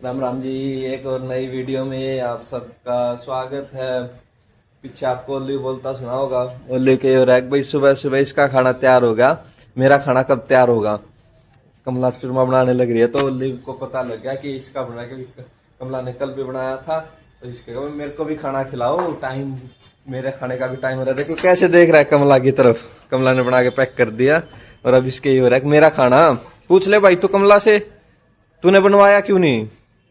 राम राम जी। एक और नई वीडियो में आप सबका स्वागत है। पीछे आपको ओली बोलता सुना होगा। ओली के हो रहा है भाई सुबह सुबह इसका खाना तैयार हो गया, मेरा खाना कब तैयार होगा। कमला चूरमा बनाने लग रही है तो ओली को पता लग गया कि इसका बना के कमला ने कल भी बनाया था, तो इसके मेरे को भी खाना खिलाओ, टाइम मेरे खाने का भी टाइम हो रहा है। देखो कैसे देख रहा है कमला की तरफ। कमला ने बना के पैक कर दिया और अब इसके ही हो रहा है मेरा खाना। पूछ ले भाई तू कमला से, तूने बनवाया क्यों नहीं?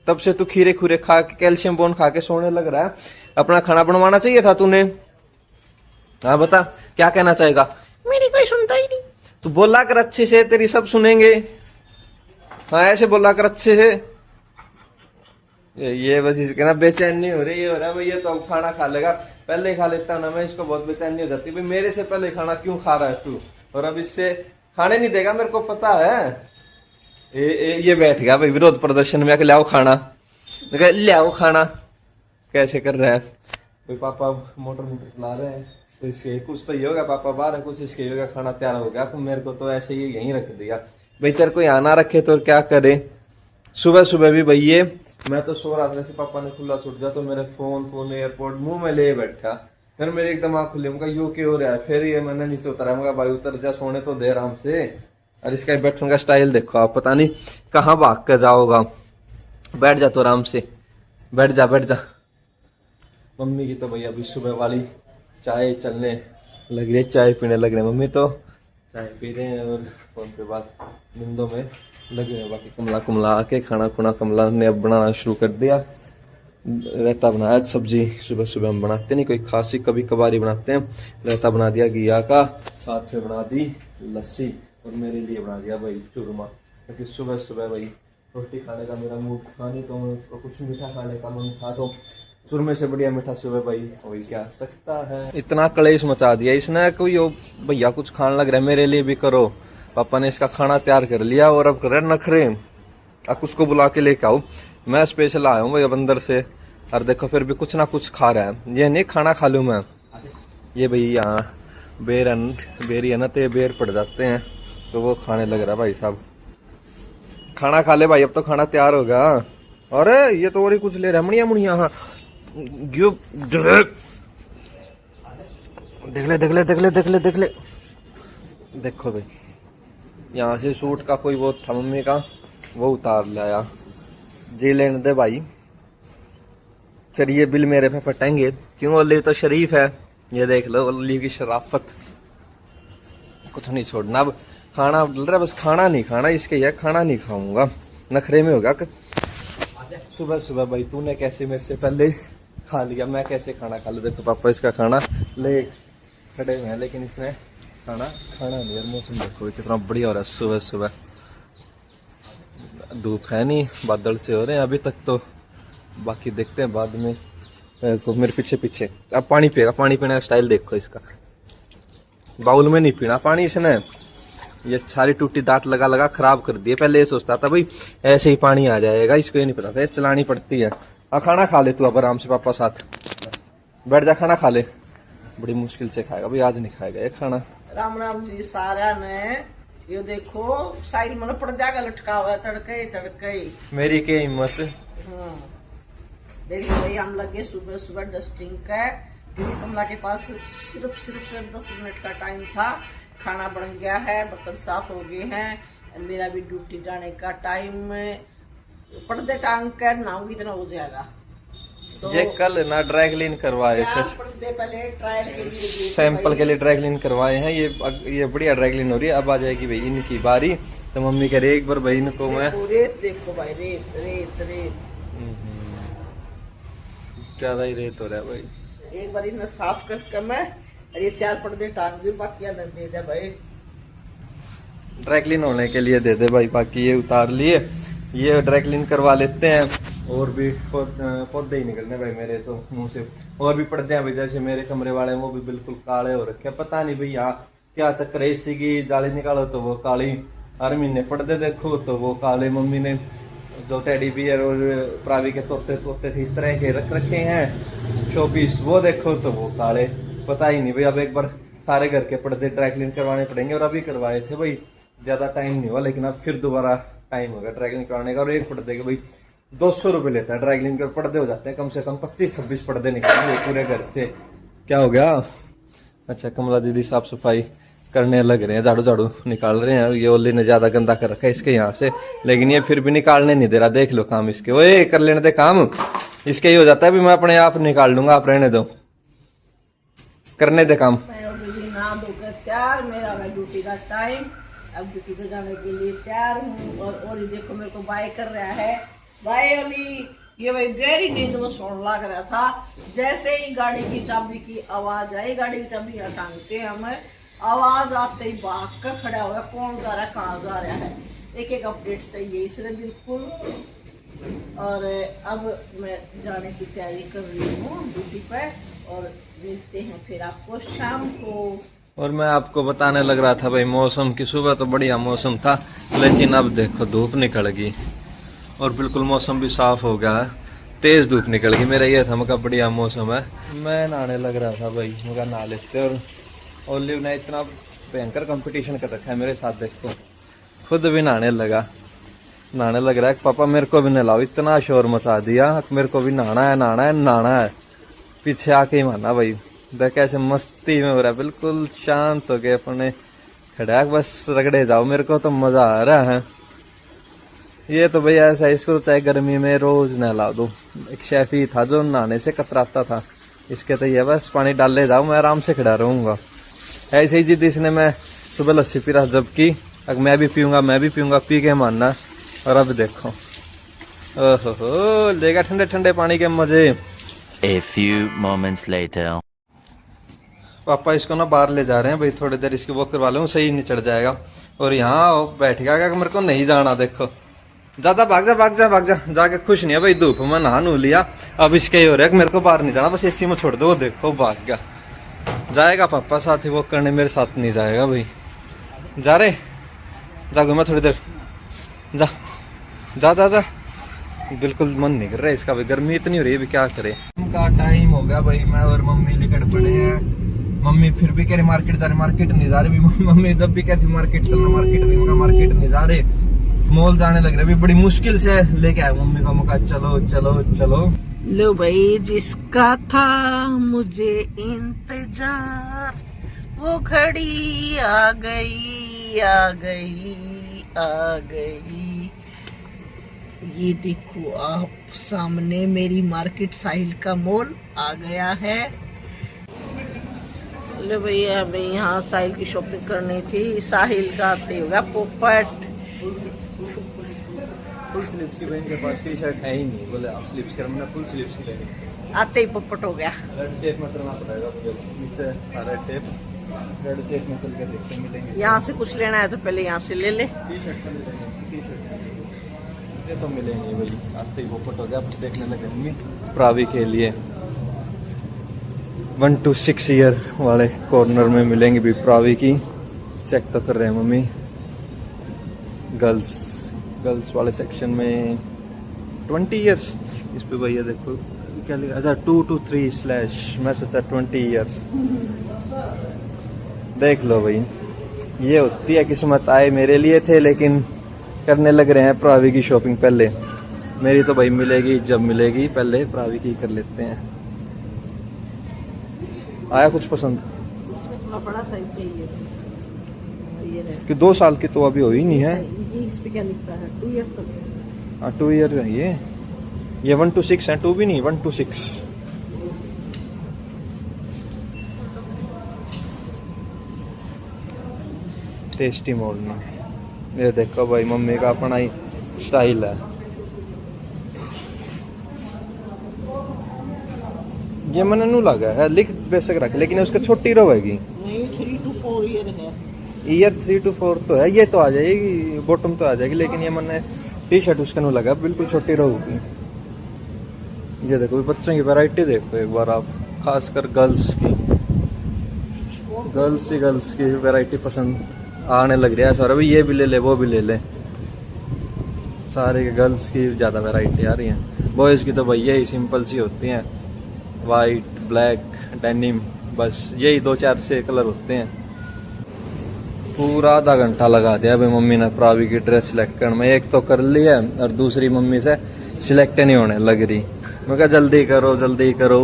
तब से तू खीरे खूरे खा के कैल्शियम बोन खा के सोने लग रहा है। अपना खाना बनवाना चाहिए था तूने। हाँ बता क्या कहना चाहेगा? मेरी कोई सुनता ही नहीं। तू बोला कर अच्छे से, तेरी सब सुनेंगे। हाँ ऐसे बोला कर अच्छे से। ये बस इसके ना बेचैनी हो रही है, हो रहा है भाई ये तो अब खाना खा लेगा। पहले खा लेता हूँ ना मैं, इसको बहुत बेचैनी हो जाती है भाई मेरे से पहले खाना क्यों खा रहा है तू, और अब इससे खाने नहीं देगा मेरे को पता है। ये बैठ गया भाई विरोध प्रदर्शन में, ले आओ खाना, ले आओ खाना। कैसे कर रहा है भाई? पापा मोटर चला रहे हैं तो इसके कुछ तो ये होगा, पापा बाहर है कुछ इसके होगा, खाना तैयार हो गया तो मेरे को तो ऐसे ही यहीं रख दिया भाई। तेरे को यहाँ ना रखे तो क्या करे। सुबह सुबह भी भाई ये मैं तो सो रहा था, पापा ने खुला छूट दिया तो मेरे फोन एयरपोर्ट मुंह में ले बैठा। फिर मेरी एकदम आँख खुली, मैं यू क्यों हो रहा है। फिर ये मैंने नीचे उतरा, मैं भाई उतर जा, सोने तो दे आराम से। और इसका बैठने का स्टाइल देखो आप, पता नहीं कहाँ भाग कर जाओगा। बैठ जा तो आराम से, बैठ जा बैठ जा। मम्मी की तो भैया अभी सुबह वाली चाय चलने लग रही है, चाय पीने लग रहे हैं मम्मी तो। चाय पी रहे हैं और फोन पे बात निंदों में लगे हैं। बाकी कमला कुमला आके खाना खुना कमला ने अब बनाना शुरू कर दिया। रायता बनाया सब्जी, सुबह सुबह हम बनाते नहीं कोई खासी, कभी कभारी बनाते हैं। रायता बना दिया घिया का, साथ में बना दी लस्सी और मेरे लिए बना दिया भाई चूरमा। क्योंकि सुबह सुबह भाई रोटी खाने का मेरा मूड था नहीं, तो कुछ मीठा खाने का मन था, तो चूरमे से बढ़िया मीठा सुबह भाई हो ही क्या सकता है। इतना कलेश मचा दिया इसने, कोई भैया कुछ खाने लग रहा है मेरे लिए भी करो। पापा ने इसका खाना तैयार कर लिया और अब कर रहे नखरे। अब उसको बुला के लेके आओ, मैं स्पेशल आया हूँ भाई अब अंदर से। और देखो फिर भी कुछ ना कुछ खा रहा है, ये नहीं खाना खा लूँ मैं। ये भाई यहाँ बेरी है ना, तो ये बेर पड़ जाते हैं तो वो खाने लग रहा है भाई साहब। खाना खा ले भाई, अब तो खाना तैयार होगा। अरे ये तो और ही कुछ ले रहा है मुड़िया मुड़िया। हाँ देख ले देख ले देख ले देख ले देख ले। देखो भाई यहाँ से सूट का कोई वो था मम्मी का, वो उतार लाया। जी लेने दे भाई, चलिए बिल मेरे पे फटेंगे क्यों? ओली तो शरीफ है, ये देख लो ओली की शराफत। कुछ नहीं छोड़ना, अब खाना डल रहा है बस, खाना नहीं खाना इसके, यह खाना नहीं खाऊंगा, नखरे में होगा। सुबह सुबह भाई तूने कैसे मेरे से पहले खा लिया, मैं कैसे खाना खा लूं? देखो पापा इसका खाना ले खड़े हुए हैं लेकिन इसने खाना नहीं यार। मौसम देखो कितना बढ़िया हो रहा है, सुबह सुबह धूप है नहीं, बादल से हो रहे हैं अभी तक तो, बाकी देखते हैं बाद में। तो मेरे पीछे पीछे अब पानी पिएगा, पानी पीने का स्टाइल देखो इसका। बाउल में नहीं पीना पानी इसने, ये सारी टूटी दांत लगा लगा खराब कर दिए। पहले ये सोचता था भाई ऐसे ही पानी आ जाएगा, इसको ये नहीं पता था ये चलानी पड़ती है। अब खाना खा ले तू अब आराम से, पापा साथ बैठ जा खाना खा ले। बड़ी मुश्किल से खाएगा भाई, आज नहीं खाएगा ये खाना। राम राम जी सारा ने। ये देखो साइड में पड़ जाएगा लटका हुआ है, तड़के तड़के। मेरी क्या हिम्मत। हाँ देखिए भाई हम लगे सुबह सुबह डस्टिंग का, क्योंकि कमला के पास सिर्फ 10 मिनट का टाइम था। खाना बन गया है, बर्तन साफ हो गए हैं, मेरा भी ड्यूटी जाने का टाइम। पर्दे टांग कर नहाऊंगी इतना हो जाएगा। तो ये कल ना ड्राई क्लीन करवाए थे, पर्दे पहले ट्रायल के लिए सैंपल के लिए ड्राई क्लीन करवाए हैं। ये बढ़िया ड्राई क्लीन हो रही है। अब आ जाएगी भाई इनकी बारी, तो मम्मी कह रही एक बार भाई इनको मैं रेत देखो भाई, रेत रेत रेत ज्यादा ही रेत हो रहा है भाई। एक बार इन्हें साफ करके मैं ये 4 पर्दे टांग दूं, बाकी अलग दे दे भाई। ड्राई क्लीन होने के लिए दे दे भाई, बाकी ये उतार लिए, ये ड्राई क्लीन करवा लेते हैं। और भी पौधे ही निकलने भाई मेरे तो मुंह से। और भी पर्दे हैं भाई, जैसे मेरे कमरे वाले हैं वो भी बिल्कुल काले हो रखे, पता नहीं भाई यहाँ क्या चक्कर है। इसी की जाली निकालो तो वो काली, हर महीने पर्दे देखो तो वो काले। मम्मी ने जो टेडी बियर और प्रावी के तोते थे इस तरह के रख रखे हैं शोपीस, वो देखो तो वो काले। पता ही नहीं भाई, अब एक बार सारे घर के पर्दे ड्राई क्लीन करवाने पड़ेंगे। और अभी करवाए थे भाई, ज्यादा टाइम नहीं हुआ, लेकिन अब फिर दोबारा टाइम होगा ड्राई क्लीन करवाने का। और एक पर्दे के भाई 200 रुपये लेता है। ड्राई क्लीन के पर्दे हो जाते हैं कम से कम 25-26 पर्दे निकालेंगे पूरे घर से। क्या हो गया? अच्छा, कमला दीदी साफ सफाई करने लग रहे हैं, झाड़ू झाड़ू निकाल रहे हैं। ये ओली ने ज्यादा गंदा कर रखा है इसके यहाँ से, लेकिन ये फिर भी निकालने नहीं दे रहा। देख लो काम इसके, ओए कर लेने दे काम इसके। ही हो जाता है भी मैं अपने आप निकाल लूंगा, आप रहने दो, करने दे काम। मैं ऑलरेडी नहा धोकर तैयार, मेरा है ड्यूटी का टाइम, अब ड्यूटी पे जाने के लिए तैयार हूँ। और ओली देखो मेरे को बाय कर रहा है। बाय ओली। ये भाई गहरी नींद में सोने लग रहा था। जैसे ही गाड़ी की चाबी की आवाज आई, गाड़ी की चाबी हटाते हैं हमें, आवाज आते ही भाग कर खड़ा हुआ, कौन जा रहा है, कहाँ जा रहा है, एक एक अपडेट चाहिए इसलिए बिल्कुल। और अब मैं जाने की तैयारी कर रही हूँ ड्यूटी पे, और मिलते हैं फिर आपको शाम को। और मैं आपको बताने लग रहा था भाई मौसम की, सुबह तो बढ़िया मौसम था, लेकिन अब देखो धूप निकल गई और बिल्कुल मौसम भी साफ हो गया है, तेज धूप निकल गई। मेरा ये था मका बढ़िया मौसम है, मैं नहाने लग रहा था भाई, मका नहा लेते। और ओलिव ने इतना भयंकर कंपटीशन कर रखा है मेरे साथ, देखो खुद भी नहाने लग रहा है। पापा मेरे को भी नहलाओ, इतना शोर मचा दिया, मेरे को भी नहाना है नहाना है नहाना है। पीछे आके ही माना भाई, देख ऐसे मस्ती में हो रहा है, बिल्कुल शांत हो गए अपने खड़ा, बस रगड़े जाओ, मेरे को तो मजा आ रहा है। ये तो भैया ऐसा, इसको चाहे गर्मी में रोज नहला दो। एक शेफ ही था जो नहाने से कतराता था, इसके तो ये बस पानी डाल ले जाओ, मैं आराम से खड़ा रहूंगा। ऐसे ही जिद इसने, मैं सुबह लस्सी पी रहा जबकि अब मैं भी पीऊंगा, पी के मानना। और अब देखो, ओहो लेगा ठंडे ठंडे पानी के मजे। A few moments later. पापा इसको ना बाहर ले जा रहे हैं भाई, थोड़ी देर इसकी वॉक करवा लूँ, सही नहीं चढ़ जाएगा। और यहाँ बैठ गया क्या, मेरे को नहीं जाना, देखो ज्यादा भाग जा जाके खुश नहीं है भाई, धूप में नहा नू लिया, अब इसके ही हो रहा है कि मेरे को बाहर नहीं जाना, बस एसी में छोड़ दो। देखो भाग गया, जाएगा पापा साथ ही वॉक करने, मेरे साथ नहीं जाएगा भाई। जा रहे जा घूमा थोड़ी देर, जा जा जा जा। बिल्कुल मन नहीं कर रहा है इसका भाई, गर्मी इतनी हो रही है भी, क्या करे। का टाइम हो गया भाई, मैं और मम्मी निकट पड़े हैं। मम्मी फिर भी कह रही मार्केट जा रहे, मार्केट नहीं जा रहे। मम्मी जब भी कहती मार्केट चलना, मार्केट नहीं जा रहे, मॉल जाने लग रहे। अभी बड़ी मुश्किल से लेके आया मम्मी को, मौका चलो चलो चलो। लो भाई, जिसका था मुझे इंतजार, वो घड़ी आ गई आ गई आ गई। ये देखो आप सामने मेरी मार्केट साहिल का मॉल आ गया है। लो भैया, हमें यहाँ साहिल की शॉपिंग करनी थी। साहिल का आते होगा पोपट। फुल स्लीव्स की बहन के पास टी शर्ट है ही नहीं, बोले आप स्लीव्स कर, मैंने फुल स्लीव्स की लेनी। आते ही पोपट हो गया। रेड टेप में चलना पड़ेगा, नीचे रेड टेप में चल के देखते मिलेंगे। यहाँ से कुछ लेना है तो पहले यहाँ से ले ले। टी शर्ट का ले लेंगे, टी शर्ट ये तो मिलेंगे भाई, आते ही पोपट हो गया। देखने लगे मम्मी प्रावी के लिए 1 to 6 ईयर वाले कॉर्नर में मिलेंगे भी प्रावी की। चेक तो कर रहे हैं मम्मी, गर्ल्स वाले सेक्शन में 20 ईयर्स। इस पे भैया देखो क्या लिखा, अच्छा 2 to 3/ मैं सोचा 20 ईयर्स। देख लो भाई, ये होती है किस्मत। आए मेरे लिए थे, लेकिन करने लग रहे हैं प्रावी की शॉपिंग पहले। मेरी तो भाई मिलेगी जब मिलेगी, पहले प्रावी की कर लेते हैं। आया कुछ पसंद? इसमें थोड़ा बड़ा साइज चाहिए। ये रहे। कि 2 साल की तो अभी हो ही नहीं है। ये इस पे क्या लिखता है? 2 इयर्स तक है। हाँ 2 ईयर है ये 1 to 6 है, 2 भी नहीं, 1 to 6। Tasty morning. ये देखो भाई मम्मी का अपना ही स्टाइल है। ये मैंने नू लगा है, लिख बेशक रख, लेकिन उसके छोटी रहेगी। नहीं, 3 to 4 ईयर है। ईयर 3 to 4 तो है, ये तो आ जाएगी, बॉटम तो आ जाएगी, लेकिन ये मैंने टी शर्ट उसके नू लगा बिल्कुल छोटी रहेगी। ये देखो बच्चों की वैरायटी देखो एक बार आप, खासकर गर्ल्स की वैरायटी पसंद आने लग रही है सर। अभी ये भी ले ले, वो भी ले ले, सारे गर्ल्स की ज्यादा वैरायटी आ रही है। बॉयज की तो भैया ही सिंपल सी होती हैं, वाइट, ब्लैक, डेनिम, बस यही 2-4 से कलर होते हैं। पूरा आधा घंटा लगा दिया भाई मम्मी ने प्रावी की ड्रेस सिलेक्ट करने में। एक तो कर ली है और दूसरी मम्मी से सिलेक्ट नहीं होने लग रही। मैं कहा जल्दी करो जल्दी करो,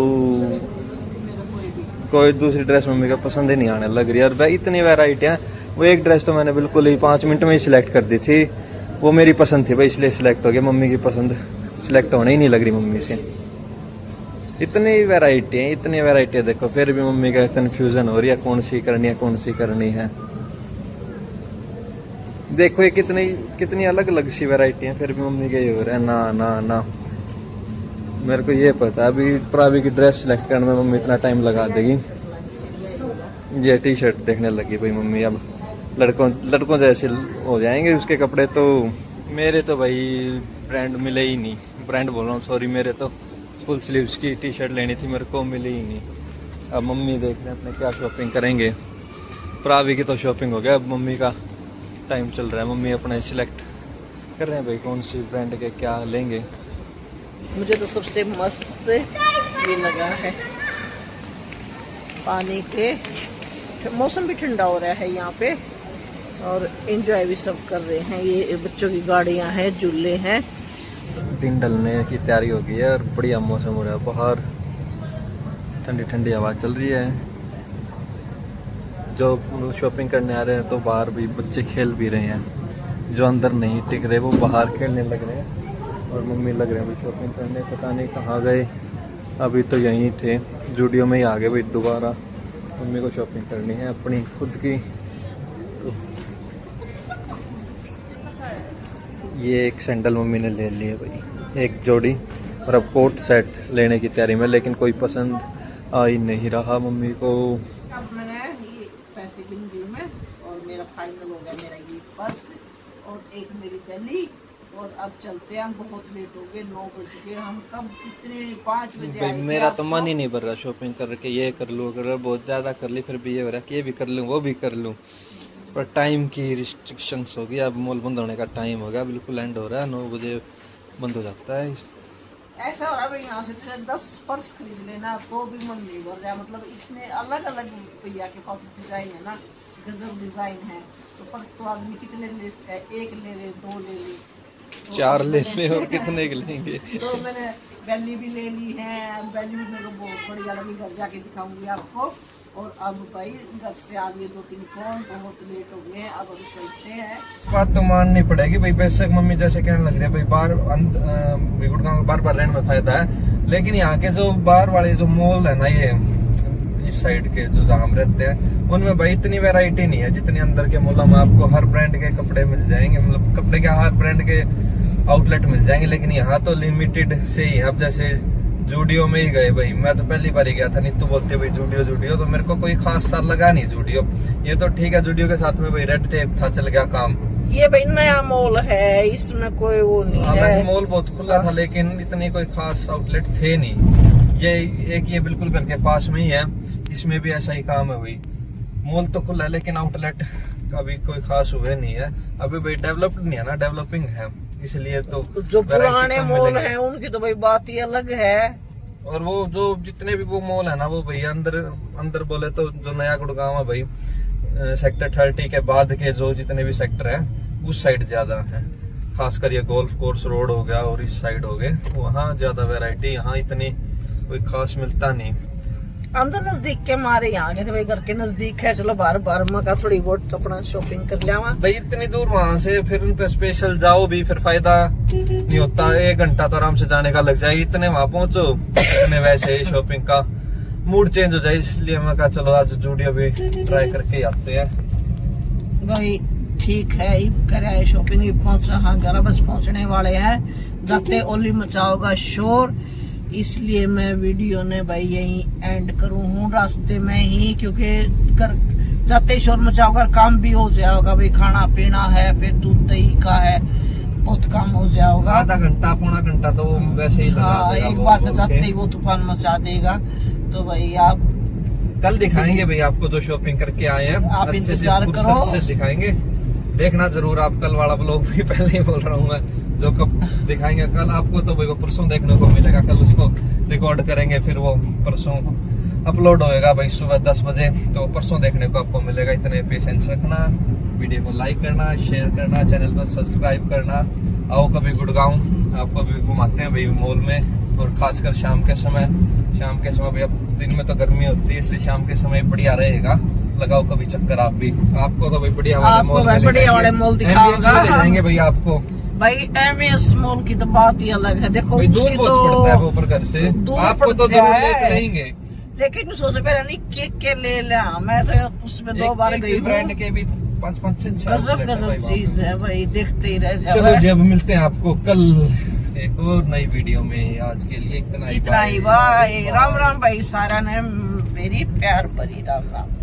कोई दूसरी ड्रेस मम्मी का पसंद ही नहीं आने लग रही। और भाई इतनी वैरायटियाँ, वो एक ड्रेस तो मैंने बिल्कुल ही 5 मिनट में ही सिलेक्ट कर दी थी, वो मेरी पसंद थी भाई इसलिए सिलेक्ट हो गया। मम्मी की पसंद सिलेक्ट होने ही नहीं लग रही मम्मी से। इतनी वैरायटी है, इतनी वैरायटी है, देखो फिर भी मम्मी का कंफ्यूजन हो रही है कौन सी करनी है कौन सी करनी है। देखो ये कितनी कितनी अलग अलग सी वैरायटी है, फिर भी मम्मी का ये हो रहा है ना ना ना। मेरे को ये पता है अभी प्रावी की ड्रेस सिलेक्ट करने में मम्मी इतना टाइम लगा देगी। ये टी शर्ट देखने लगी भाई मम्मी, अब लड़कों जैसे हो जाएंगे उसके कपड़े। तो मेरे तो भाई ब्रांड मिले ही नहीं, ब्रांड बोल रहा हूँ सॉरी, मेरे तो फुल स्लीव्स की टी शर्ट लेनी थी, मेरे को मिली ही नहीं। अब मम्मी देख रहे हैं अपने क्या शॉपिंग करेंगे। प्रावी की तो शॉपिंग हो गया, अब मम्मी का टाइम चल रहा है, मम्मी अपने सिलेक्ट कर रहे हैं भाई कौन सी ब्रांड के क्या लेंगे। मुझे तो सबसे मस्त ये लगा है, पानी के, मौसम भी ठंडा हो रहा है यहाँ पे और एंजॉय भी सब कर रहे हैं। ये बच्चों की गाड़ियाँ हैं, झूले हैं। दिन ढलने की तैयारी हो गई है और बढ़िया मौसम हो रहा है, बाहर ठंडी ठंडी हवा चल रही है। जो शॉपिंग करने आ रहे हैं तो बाहर भी बच्चे खेल भी रहे हैं, जो अंदर नहीं टिक रहे वो बाहर खेलने लग रहे हैं। और मम्मी लग रहे हैं भाई शॉपिंग करने, पता नहीं कहाँ गए, अभी तो यहीं थे, जूडियो में ही आ गए भाई दोबारा। मम्मी को शॉपिंग करनी है अपनी खुद की। तो ये एक सैंडल मम्मी ने ले ली है भाई, एक जोड़ी, और अब कोट सेट लेने की तैयारी में, लेकिन कोई पसंद आ ही नहीं रहा मम्मी को। अब मैंने ये पैसे गिन दिए मैं और मेरा फाइनल हो गया, मेरा ये पर्स और एक मेरी गली। और अब चलते हैं, हम बहुत लेट हो गए, 9 बज गए। हम कब कितने 5 बजे भाई आए थे मेरा तो आपको? मन ही नहीं भर रहा शॉपिंग करके, ये कर लूँ अगर बहुत ज़्यादा कर ली, फिर भी ये हो रहा है कि ये भी कर लूँ वो भी कर लूँ, पर टाइम की रिस्ट्रिक्शंस होगी। अब मॉल बंद होने का टाइम हो गया, बिल्कुल एंड हो रहा है, 9 बजे बंद हो जाता है। ऐसा हो रहा है भाई, यहाँ से तुझे 10 पर्स खरीद लेना तो भी मन नहीं भर रहा। मतलब इतने अलग अलग भैया के पास डिजाइन है ना, गजब डिजाइन है। तो पर्स तो आदमी कितने ले सकता है, 1 ले ले, 2 ले ले, 4 ले ले और कितने के लेंगे। तो मैंने बैली भी ले ली है। बैली भी मेरे को बहुत बढ़िया लगी, घर जाके दिखाऊंगी आपको। और अब भाई घर से आ गए 2-3 फोन, बहुत लेट हो गए हैं, अब अभी चलते हैं। बात तो माननी पड़ेगी भाई, बेशक मम्मी जैसे कहने लग रही है भाई बाहर गुड़गांव के बार रहने में फायदा है, लेकिन यहाँ के जो बाहर वाले जो मॉल है ना, ये इस साइड के जो जहाँ हम रहते हैं, उनमें भाई इतनी वैरायटी नहीं है जितनी अंदर के मॉलों में आपको हर ब्रांड के कपड़े मिल जाएंगे, मतलब कपड़े के हर ब्रांड के आउटलेट मिल जाएंगे। लेकिन यहाँ तो लिमिटेड से ही, अब जैसे जूडियो में ही गए भाई, मैं तो पहली बार ही गया था, नीतू बोलते भाई जूडियो जूडियो, तो मेरे को कोई खास साल लगा नहीं जूडियो। ये तो ठीक है, जूडियो के साथ में भाई रेड टेप था, चल गया काम। ये भाई नया मॉल है, इसमें कोई वो नहीं है। मॉल बहुत खुला था लेकिन इतनी कोई खास आउटलेट थे नहीं। ये एक ये बिल्कुल घर के पास में ही है, इसमें भी ऐसा ही काम है भाई। मॉल तो खुला है लेकिन आउटलेट अभी कोई खास हुए नहीं है, अभी भाई डेवलप्ड नहीं है ना, डेवलपिंग है, इसलिए तो जो पुराने मॉल हैं उनकी तो भाई बात ही अलग है। और वो जो जितने भी वो मॉल है ना, वो भैया अंदर बोले तो जो नया गुड़गांव है भाई, सेक्टर 30 के बाद के जो जितने भी सेक्टर हैं उस साइड ज्यादा है, खासकर ये गोल्फ कोर्स रोड हो गया और इस साइड हो गए, वहाँ ज्यादा वैरायटी, यहाँ इतनी कोई खास मिलता नहीं। अंदर नजदीक के मारे यहाँ गए थे भाई, घर के नजदीक है, चलो बार बार मका थोड़ी बहुत अपना शॉपिंग कर लिया वहाँ। भाई इतनी दूर वहाँ से फिर उन पे स्पेशल जाओ भी फिर फायदा नहीं होता, 1 घंटा तो आराम से जाने का लग जाए, इतने वहाँ पहुँचो, इतने वैसे ही शॉपिंग का मूड चेंज हो जाए, इसलिए मैं कहा चलो आज जूडियो भी ट्राई करके आते हैं। भाई ठीक है, करे शॉपिंग पहुंचा, हाँ घर बस पहुंचने वाले हैं, जाते ओली मचाओगा शोर, इसलिए मैं वीडियो ने भाई यही एंड करूँ हूँ रास्ते में ही, क्योंकि घर जाते शोर मचाओगा, काम भी हो जाएगा भाई, खाना पीना है, फिर दूध दही का है, बहुत काम हो जाएगा। आधा घंटा पौना घंटा तो वैसे ही लगा देगा, एक बार तो जाते ही वो तूफान मचा देगा। तो भाई आप कल दिखाएंगे भाई आपको जो शॉपिंग करके आए हैं, आप इंतजार करो, से दिखाएंगे, देखना जरूर आप कल वाला ब्लॉग भी, पहले ही बोल रहा हूँ मैं, जो कब दिखाएंगे कल आपको, तो भाई वो परसों देखने को मिलेगा, कल उसको रिकॉर्ड करेंगे, फिर वो परसों अपलोड होएगा भाई सुबह 10 बजे, तो परसों देखने को आपको मिलेगा। इतने पेशेंस रखना, वीडियो को लाइक करना, शेयर करना, चैनल को सब्सक्राइब करना। आओ कभी गुड़गांव आपको भी घुमाते हैं भाई मॉल में, और खासकर शाम के समय भाई, अब दिन में तो गर्मी होती है इसलिए शाम के समय बढ़िया रहेगा। लगाओ कभी चक्कर आप भी, आपको तो भाई बढ़िया वाले आपको मॉल मैं में बढ़िया वाले मॉल दिखाऊंगा। ले जाएंगे भाई आपको। भाई एमएस मॉल की तो बात ही अलग है। देखो भाई दूर उसकी बहुत पड़ता है वो तो ऊपर घर से, दूर आपको तो पड़ता जरूर ले है। चलेंगे। लेकिन सोच पहले नहीं केक के ले लिया, मैं तो उसमें 2 बार गई हूँ। ब्रांड के भी 5-5 6 गजब चीज है भाई, देखते ही रह जाओ। चलो जी अब मिलते हैं आपको कल एक और नई वीडियो में। आज के लिए इतना ही भाई। राम राम भाई, सारा ने मेरी प्यार भरी राम राम।